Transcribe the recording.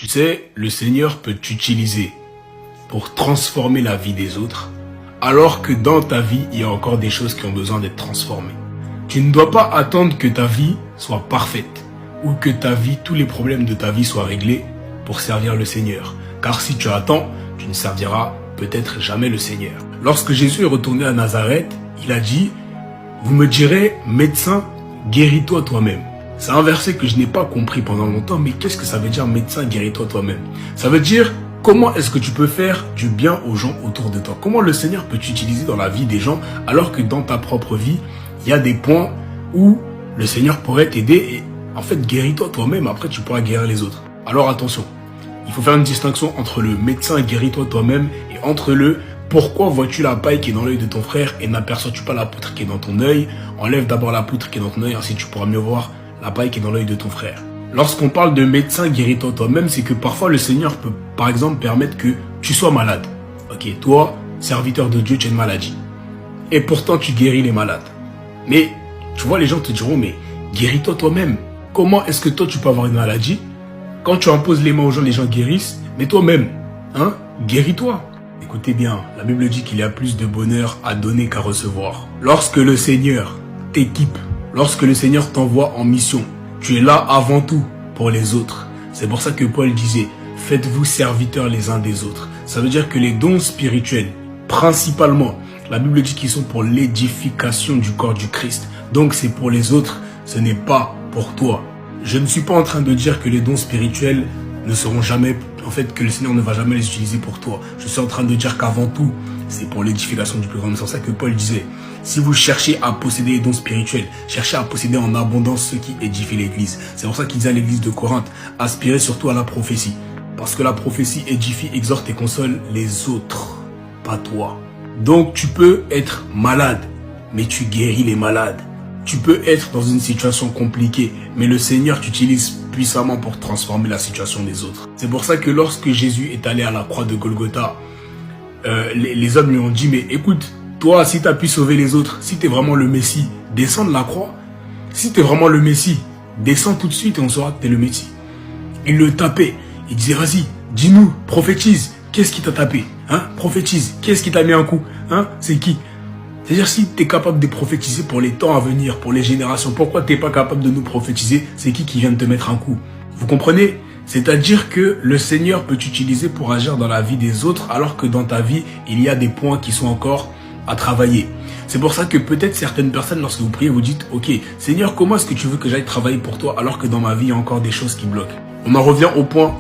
Tu sais, le Seigneur peut t'utiliser pour transformer la vie des autres, alors que dans ta vie, il y a encore des choses qui ont besoin d'être transformées. Tu ne dois pas attendre que ta vie soit parfaite ou que ta vie, tous les problèmes de ta vie soient réglés pour servir le Seigneur. Car si tu attends, tu ne serviras peut-être jamais le Seigneur. Lorsque Jésus est retourné à Nazareth, il a dit « Vous me direz, médecin, guéris-toi toi-même ». C'est un verset que je n'ai pas compris pendant longtemps, mais qu'est-ce que ça veut dire médecin, guéris-toi toi-même? Ça veut dire comment est-ce que tu peux faire du bien aux gens autour de toi? Comment le Seigneur peut t'utiliser dans la vie des gens alors que dans ta propre vie, il y a des points où le Seigneur pourrait t'aider et en fait guéris-toi toi-même, après tu pourras guérir les autres. Alors attention, il faut faire une distinction entre le médecin guéris-toi toi-même et entre le pourquoi vois-tu la paille qui est dans l'œil de ton frère et n'aperçois-tu pas la poutre qui est dans ton œil? Enlève d'abord la poutre qui est dans ton œil, ainsi tu pourras mieux voir la paille qui est dans l'œil de ton frère. Lorsqu'on parle de médecin guéris-toi toi-même, c'est que parfois le Seigneur peut par exemple permettre que tu sois malade. Ok, toi, serviteur de Dieu, tu as une maladie. Et pourtant tu guéris les malades. Mais tu vois, les gens te diront, mais guéris-toi toi-même. Comment est-ce que toi tu peux avoir une maladie? Quand tu imposes les mains aux gens, les gens guérissent. Mais toi-même, guéris-toi. Écoutez bien, la Bible dit qu'il y a plus de bonheur à donner qu'à recevoir. Lorsque le Seigneur t'équipe, lorsque le Seigneur t'envoie en mission, tu es là avant tout pour les autres. C'est pour ça que Paul disait, faites-vous serviteurs les uns des autres. Ça veut dire que les dons spirituels, principalement, la Bible dit qu'ils sont pour l'édification du corps du Christ. Donc c'est pour les autres, ce n'est pas pour toi. Je ne suis pas en train de dire que les dons spirituels ne seront jamais, en fait, que le Seigneur ne va jamais les utiliser pour toi. Je suis en train de dire qu'avant tout, c'est pour l'édification du plus grand. C'est pour ça que Paul disait, si vous cherchez à posséder les dons spirituels, cherchez à posséder en abondance ceux qui édifient l'église. C'est pour ça qu'il disait à l'église de Corinthe, aspirez surtout à la prophétie. Parce que la prophétie édifie, exhorte et console les autres, pas toi. Donc tu peux être malade, mais tu guéris les malades. Tu peux être dans une situation compliquée, mais le Seigneur t'utilise puissamment pour transformer la situation des autres. C'est pour ça que lorsque Jésus est allé à la croix de Golgotha, les hommes lui ont dit, mais écoute, toi, si tu as pu sauver les autres, si tu es vraiment le Messie, descends de la croix. Si tu es vraiment le Messie, descends tout de suite et on saura que tu es le Messie. Il le tapait. Il disait, vas-y, dis-nous, prophétise. Qu'est-ce qui t'a tapé? Prophétise. Qu'est-ce qui t'a mis un coup? C'est qui? C'est-à-dire, si tu es capable de prophétiser pour les temps à venir, pour les générations, pourquoi tu n'es pas capable de nous prophétiser? C'est qui vient de te mettre un coup? Vous comprenez? C'est-à-dire que le Seigneur peut t'utiliser pour agir dans la vie des autres, alors que dans ta vie, il y a des points qui sont encore à travailler. C'est pour ça que peut-être certaines personnes, lorsque vous priez, vous dites, ok, Seigneur, comment est-ce que tu veux que j'aille travailler pour toi, alors que dans ma vie, il y a encore des choses qui bloquent? On en revient au point